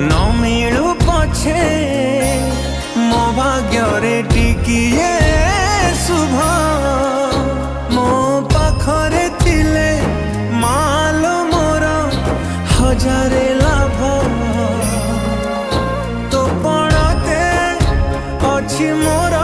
न मिलू पछे मो भाग्य टिकिए शुभ मो पाखरे थिले माल मोर हजारे लाभ तो पड़ते अच्छी मोर